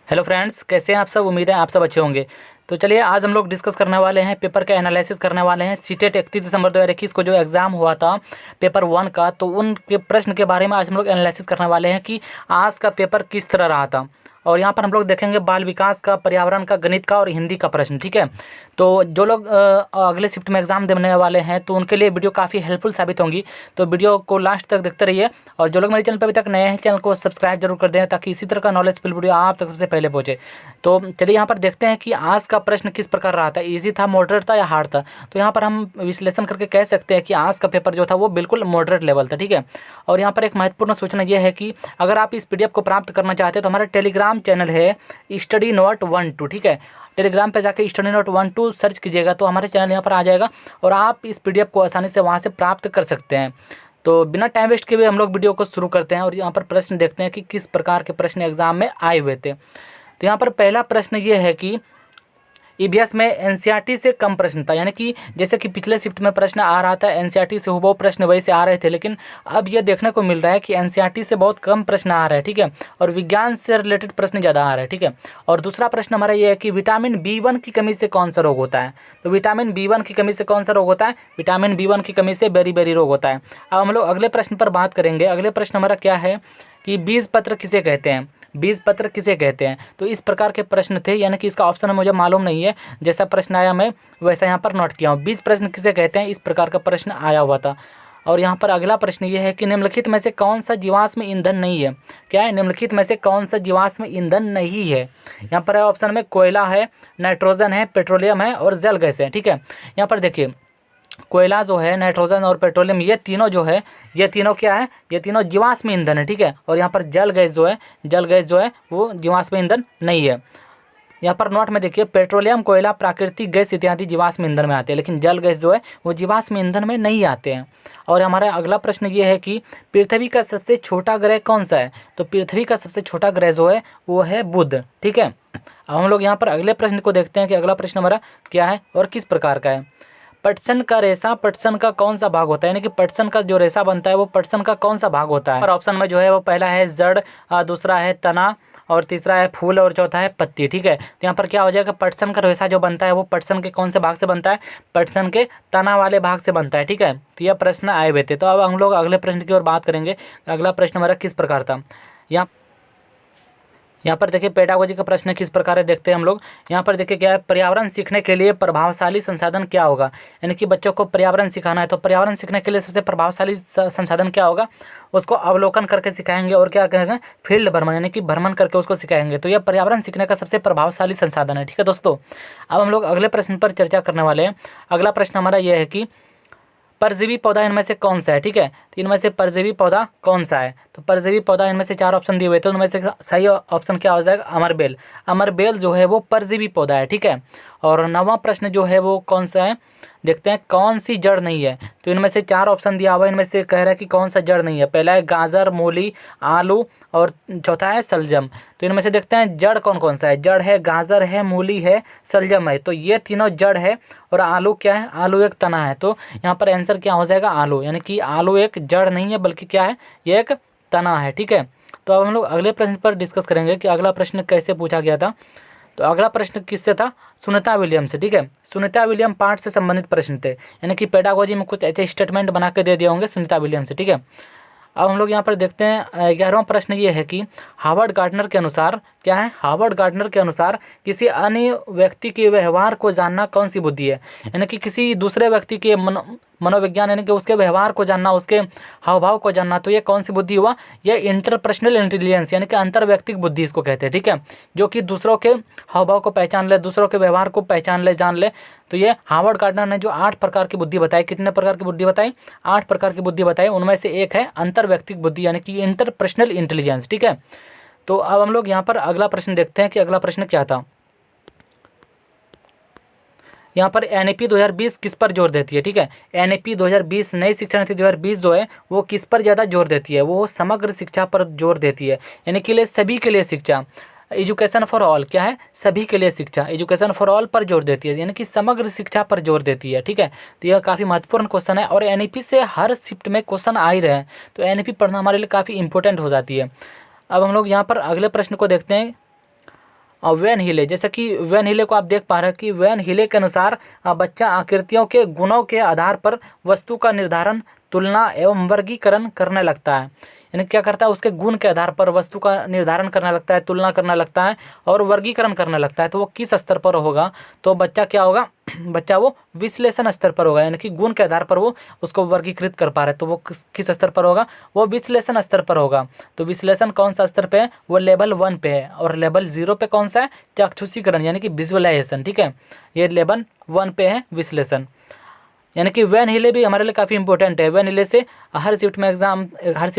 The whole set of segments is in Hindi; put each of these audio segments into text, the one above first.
हेलो फ्रेंड्स, कैसे हैं आप सब। उम्मीद है आप सब अच्छे होंगे। तो चलिए आज हम लोग डिस्कस करने वाले हैं, पेपर का एनालिसिस करने वाले हैं। सीटेट 31 दिसंबर 2021 को जो एग्ज़ाम हुआ था पेपर 1 का, तो उनके प्रश्न के बारे में आज हम लोग एनालिसिस करने वाले हैं कि आज का पेपर किस तरह रहा था। और यहाँ पर हम लोग देखेंगे बाल विकास का, पर्यावरण का, गणित का और हिंदी का प्रश्न। ठीक है, तो जो लोग अगले शिफ्ट में एग्ज़ाम देने वाले हैं तो उनके लिए वीडियो काफ़ी हेल्पफुल साबित होंगी। तो वीडियो को लास्ट तक देखते रहिए। और जो लोग मेरे चैनल पर अभी तक नए हैं, चैनल को सब्सक्राइब जरूर कर दें ताकि इसी तरह का नॉलेजफुल वीडियो आप तक सबसे पहले पहुँचे। तो चलिए यहाँ पर देखते हैं कि आज का प्रश्न किस प्रकार रहा था, इजी था, मॉडरेट था या हार्ड था। तो यहाँ पर हम विश्लेषण करके कह सकते हैं कि आज का पेपर जो था वो बिल्कुल मॉडरेट लेवल था। ठीक है, और यहाँ पर एक महत्वपूर्ण सूचना यह है कि अगर आप इस पीडीएफ को प्राप्त करना चाहते हैं तो हमारा टेलीग्राम चैनल है स्टडी नोट 1-2। ठीक है, टेलीग्राम पे जाके स्टडी नोट 1-2 सर्च कीजिएगा तो हमारे चैनल यहाँ पर आ जाएगा और आप इस पीडीएफ को आसानी से वहाँ से प्राप्त कर सकते हैं। तो बिना टाइम वेस्ट किए हम लोग वीडियो को शुरू करते हैं और यहाँ पर प्रश्न देखते हैं कि किस प्रकार के प्रश्न एग्जाम में आए हुए थे। तो यहाँ पर पहला प्रश्न ये है कि ईवीएस में एनसीईआरटी से कम प्रश्न था, यानी कि जैसे कि पिछले शिफ्ट में प्रश्न आ रहा था एनसीईआरटी से हुबहू प्रश्न वैसे आ रहे थे, लेकिन अब ये देखने को मिल रहा है कि एनसीईआरटी से बहुत कम प्रश्न आ रहे हैं। ठीक है, और विज्ञान से रिलेटेड प्रश्न ज़्यादा आ रहे हैं। ठीक है, और दूसरा प्रश्न हमारा ये है कि विटामिन B1 की कमी से कौन सा रोग होता है। तो विटामिन B1 की कमी से कौन सा रोग होता है, विटामिन B1 की कमी से बेरी रोग होता है। अब हम लोग अगले प्रश्न पर बात करेंगे। अगले प्रश्न हमारा क्या है कि बीजपत्र किसे कहते हैं, बीजपत्र किसे कहते हैं। तो इस प्रकार के प्रश्न थे, यानी कि इसका ऑप्शन मुझे मालूम नहीं है, जैसा प्रश्न आया मैं वैसा यहाँ पर नोट किया हूँ। बीज प्रश्न किसे कहते हैं, इस प्रकार का प्रश्न आया हुआ था। और यहाँ पर अगला प्रश्न ये है कि निम्नलिखित में से कौन सा जीवाश्म ईंधन नहीं है। क्या है, निम्नलिखित में से कौन सा जीवाश्म ईंधन नहीं है। यहाँ पर ऑप्शन में कोयला है, नाइट्रोजन है, पेट्रोलियम है और जल गैस है। ठीक है, यहाँ पर देखिए कोयला जो है, नाइट्रोजन और पेट्रोलियम, ये तीनों जो है, ये तीनों क्या है, ये तीनों जीवाश्म ईंधन है। ठीक है, और यहाँ पर जल गैस जो है वो जीवाश्म ईंधन नहीं है। यहाँ पर नोट में देखिए पेट्रोलियम, कोयला, प्राकृतिक गैस इत्यादि जीवाश्म ईंधन में आते हैं, लेकिन जल गैस जो है वो जीवाश्म ईंधन में नहीं आते हैं। और हमारा अगला प्रश्न ये है कि पृथ्वी का सबसे छोटा ग्रह कौन सा है। तो पृथ्वी का सबसे छोटा ग्रह जो है वो है बुध। ठीक है, अब हम लोग यहाँ पर अगले प्रश्न को देखते हैं कि अगला प्रश्न हमारा क्या है और किस प्रकार का है। पटसन का रेशा पटसन का कौन सा भाग होता है, यानी कि पटसन का जो रेशा बनता है वो पटसन का कौन सा भाग होता है। और ऑप्शन में जो है वो पहला है जड़, दूसरा है तना और तीसरा है फूल और चौथा है पत्ती। ठीक है, तो यहाँ पर क्या हो जाएगा, पटसन का रेशा जो बनता है वो पटसन के कौन से भाग से बनता है, पटसन के तना वाले भाग से बनता है। ठीक है, तो यह प्रश्न आए हुए थे। तो अब हम लोग अगले प्रश्न की ओर बात करेंगे। अगला प्रश्न हमारा किस प्रकार था। यहाँ पर देखिए पेडागोजी का प्रश्न किस प्रकार है, देखते हैं हम लोग। यहाँ पर देखिए क्या है, पर्यावरण सीखने के लिए प्रभावशाली संसाधन क्या होगा। यानी कि बच्चों को पर्यावरण सिखाना है तो पर्यावरण सीखने के लिए सबसे प्रभावशाली संसाधन क्या होगा, उसको अवलोकन करके सिखाएंगे और क्या करेंगे, फील्ड भ्रमण, यानी कि भ्रमण करके उसको सिखाएंगे। तो यह पर्यावरण सीखने का सबसे प्रभावशाली संसाधन है। ठीक है दोस्तों, अब हम लोग अगले प्रश्न पर चर्चा करने वाले हैं। अगला प्रश्न हमारा यह है कि परजीवी पौधा इनमें से कौन सा है। ठीक है, तो इनमें से परजीवी पौधा कौन सा है। तो परजीवी पौधा इनमें से 4 ऑप्शन दिए हुए थे, उनमें से सही ऑप्शन क्या हो जाएगा, अमरबेल। अमरबेल जो है वो परजीवी पौधा है। ठीक है, और 9वां प्रश्न जो है वो कौन सा है, देखते हैं कौन सी जड़ नहीं है। तो इनमें से 4 ऑप्शन दिया हुआ है, इनमें से कह रहा है कि कौन सा जड़ नहीं है। पहला है गाजर, मूली, आलू और चौथा है सलजम। तो इनमें से देखते हैं जड़ कौन कौन सा है। जड़ है, गाजर है, मूली है, सलजम है। तो ये तीनों जड़ है और आलू क्या है, आलू एक तना है। तो यहाँ पर आंसर क्या हो जाएगा, आलू, यानी कि आलू एक जड़ नहीं है बल्कि क्या है, ये एक तना है। ठीक है, तो अब हम लोग अगले प्रश्न पर डिस्कस करेंगे कि अगला प्रश्न कैसे पूछा गया था। तो अगला प्रश्न किससे था, सुनीता विलियम्स से। ठीक है, सुनीता विलियम पाठ से संबंधित प्रश्न थे, यानी कि पेडागोजी में कुछ ऐसे स्टेटमेंट बना के दे दिए होंगे सुनीता विलियम्स से। ठीक है, अब हम लोग यहाँ पर देखते हैं 11वां प्रश्न ये है कि हार्वर्ड गार्डनर के अनुसार क्या है, हार्वर्ड गार्डनर के अनुसार किसी अन्य व्यक्ति के व्यवहार को जानना कौन सी बुद्धि है। यानी कि किसी दूसरे व्यक्ति के मनोविज्ञान, यानी कि उसके व्यवहार को जानना, उसके हाव भाव को जानना, तो ये कौन सी बुद्धि हुआ, ये इंटरपर्सनल इंटेलिजेंस, यानी कि अंतर्व्यक्तिक बुद्धि इसको कहते हैं। ठीक है, जो कि दूसरों के हाव भाव को पहचान ले, दूसरों के व्यवहार को पहचान ले, जान ले। तो ये हार्वर्ड गार्डनर ने जो 8 प्रकार की बुद्धि बताई, कितने प्रकार की बुद्धि बताई, 8 प्रकार की बुद्धि बताई, उनमें से एक है अंतर्व्यक्तिक बुद्धि, यानी कि इंटरपर्सनल इंटेलिजेंस। ठीक है, तो अब हम लोग यहाँ पर अगला प्रश्न देखते हैं कि अगला प्रश्न क्या था। यहाँ पर एनईपी 2020 किस पर जोर देती है। ठीक है, एनईपी 2020 नई शिक्षा नीति 2020 जो है वो किस पर ज़्यादा जोर देती है, वो समग्र शिक्षा पर जोर देती है, यानी कि सभी के लिए शिक्षा, एजुकेशन फॉर ऑल, क्या है, सभी के लिए शिक्षा, एजुकेशन फॉर ऑल पर जोर देती है, यानी कि समग्र शिक्षा पर जोर देती है। ठीक है, तो यह काफ़ी महत्वपूर्ण क्वेश्चन है और एनईपी से हर शिफ्ट में क्वेश्चन आ ही रहे हैं, तो एनईपी पढ़ना हमारे लिए काफ़ी इंपॉर्टेंट हो जाती है। अब हम लोग यहाँ पर अगले प्रश्न को देखते हैं। वैन हीले, जैसे कि वैन हीले को आप देख पा रहे हैं कि वैन हीले के अनुसार बच्चा आकृतियों के गुणों के आधार पर वस्तु का निर्धारण, तुलना एवं वर्गीकरण करने लगता है। यानी क्या करता है, उसके गुण के आधार पर वस्तु का निर्धारण करने लगता है, तुलना करने लगता है और वर्गीकरण करने लगता है। तो वो किस स्तर पर होगा, तो बच्चा क्या होगा, बच्चा वो विश्लेषण स्तर पर होगा। यानी कि गुण के आधार पर वो उसको वर्गीकृत कर पा रहे हैं, तो वो किस स्तर पर होगा, वो विश्लेषण स्तर पर होगा। तो विश्लेषण कौन सा स्तर पे है, वो लेवल 1 पे है। और लेवल 0 पे कौन सा है, चाक्षुषीकरण यानी कि विजुअलाइजेशन। ठीक है, ये लेवल 1 पे है विश्लेषण। यानी कि वैन हीले भी हमारे लिए काफ़ी इंपॉर्टेंट है। वैन हीले से हर शिफ्ट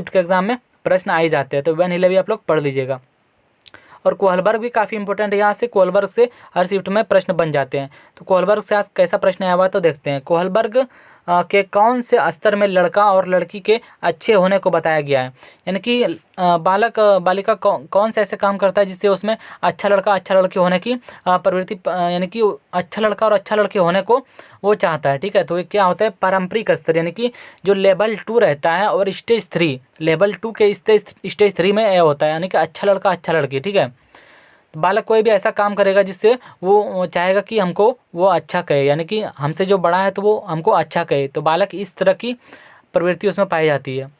के एग्जाम में प्रश्न आ ही जाते हैं, तो वैन हीले भी आप लोग पढ़ लीजिएगा। और कोहलबर्ग भी काफ़ी इंपॉर्टेंट है, यहाँ से कोहलबर्ग से हर शिफ्ट में प्रश्न बन जाते हैं। तो कोहलबर्ग से आज कैसा प्रश्न आया हुआ है तो देखते हैं। कोहलबर्ग के कौन से स्तर में लड़का और लड़की के अच्छे होने को बताया गया है। यानी कि बालक बालिका कौन से ऐसे काम करता है जिससे उसमें अच्छा लड़का अच्छा लड़की होने की प्रवृत्ति, यानी कि अच्छा लड़का और अच्छा लड़की होने को वो चाहता है। ठीक है, तो ये क्या होता है, पारंपरिक स्तर, यानी कि जो लेवल 2 रहता है और स्टेज 3, लेवल 2 के स्टेज 3 में यह होता है, यानी कि अच्छा लड़का अच्छा लड़की। ठीक है, तो बालक कोई भी ऐसा काम करेगा जिससे वो चाहेगा कि हमको वो अच्छा कहे, यानी कि हमसे जो बड़ा है तो वो हमको अच्छा कहे। तो बालक इस तरह की प्रवृत्ति उसमें पाई जाती है।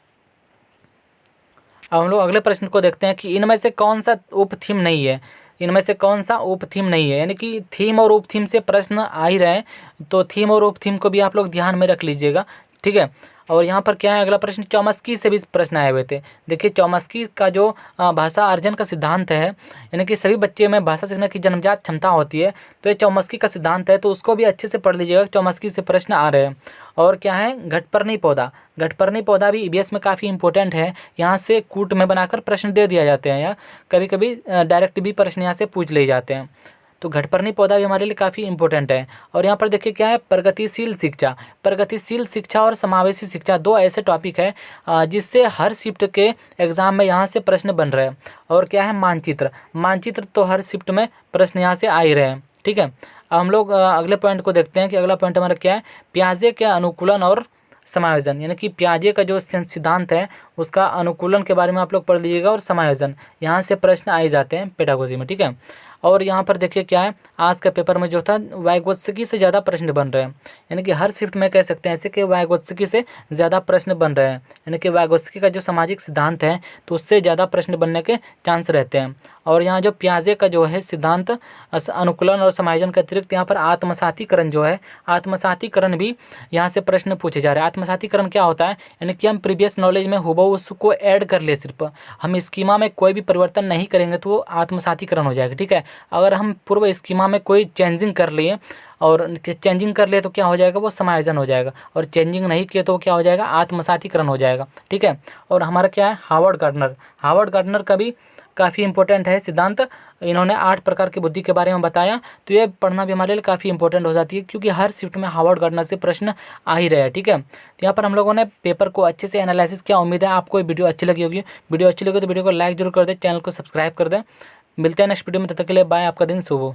अब हम लोग अगले प्रश्न को देखते हैं कि इनमें से कौन सा उप थीम नहीं है। इनमें से कौन सा उप थीम नहीं है, यानी कि थीम और उप थीम से प्रश्न आ ही रहे हैं, तो थीम और उप थीम को भी आप लोग ध्यान में रख लीजिएगा। ठीक है, और यहाँ पर क्या है, अगला प्रश्न चॉम्स्की से भी प्रश्न आए हुए थे। देखिए चॉम्स्की का जो भाषा अर्जन का सिद्धांत है, यानी कि सभी बच्चे में भाषा सीखने की जन्मजात क्षमता होती है, तो ये चॉम्स्की का सिद्धांत है, तो उसको भी अच्छे से पढ़ लीजिएगा। चॉम्स्की से प्रश्न आ रहे हैं। और क्या है, घटपर्णी पौधा। घटपर्णी पौधा भी ईवीएस में काफ़ी इंपॉर्टेंट है, यहाँ से कूट में बनाकर प्रश्न दे दिया जाते हैं, या कभी कभी डायरेक्ट भी प्रश्न यहाँ से पूछ लिए जाते हैं। तो घटपर्णी पौधा भी हमारे लिए काफ़ी इंपॉर्टेंट है। और यहाँ पर देखिए क्या है, प्रगतिशील शिक्षा। प्रगतिशील शिक्षा और समावेशी शिक्षा दो ऐसे टॉपिक है जिससे हर शिफ्ट के एग्ज़ाम में यहाँ से प्रश्न बन रहे हैं। और क्या है, मानचित्र। मानचित्र तो हर शिफ्ट में प्रश्न यहाँ से आ ही रहे हैं। ठीक है, अब हम लोग अगले पॉइंट को देखते हैं कि अगला पॉइंट हमारा क्या है, पियाजे के अनुकूलन और समायोजन। यानी कि पियाजे का जो सिद्धांत है उसका अनुकूलन के बारे में आप लोग पढ़ लीजिएगा, और समायोजन यहाँ से प्रश्न आ ही जाते हैं पेडागोजी में। ठीक है, और यहाँ पर देखिए क्या है, आज के पेपर में जो था वाइगोत्स्की से ज़्यादा प्रश्न बन रहे हैं। यानी कि हर शिफ्ट में कह सकते हैं ऐसे कि वाइगोत्स्की से ज़्यादा प्रश्न बन रहे हैं। यानी कि वाइगोत्स्की का जो सामाजिक सिद्धांत है तो उससे ज़्यादा प्रश्न बनने के चांस रहते हैं। और यहाँ जो पियाजे का जो है सिद्धांत, अनुकूलन और समायोजन के अतिरिक्त यहाँ पर आत्मसातीकरण जो है, आत्मसातीकरण भी यहाँ से प्रश्न पूछे जा रहे हैं। आत्मसातीकरण क्या होता है, यानी कि हम प्रीवियस नॉलेज में हुबहू उसको ऐड कर ले, सिर्फ हम स्कीमा में कोई भी परिवर्तन नहीं करेंगे तो वो आत्मसातीकरण हो जाएगा। ठीक है, अगर हम पूर्व स्कीमा में कोई चेंजिंग कर लिए और चेंजिंग कर लिए तो क्या हो जाएगा, वो समायोजन हो जाएगा, और चेंजिंग नहीं किए तो क्या हो जाएगा, आत्मसातीकरण हो जाएगा। ठीक है, और हमारा क्या है, हार्वर्ड गार्डनर। हार्वर्ड गार्डनर का भी काफ़ी इंपॉर्टेंट है सिद्धांत। इन्होंने 8 प्रकार की बुद्धि के बारे में बताया, तो ये पढ़ना भी हमारे लिए काफ़ी इंपॉर्टेंट हो जाती है, क्योंकि हर शिफ्ट में हार्वर्ड गार्डनर से प्रश्न आ ही रहे हैं। ठीक है, तो यहाँ पर हम लोगों ने पेपर को अच्छे से एनालिसिस किया। उम्मीद है आपको ये वीडियो अच्छी लगी होगी। वीडियो अच्छी लगी तो वीडियो को लाइक जरूर कर दें, चैनल को सब्सक्राइब कर दें। मिलते हैं नेक्स्ट वीडियो में, तब तक के लिए बाय। आपका दिन शुभ हो।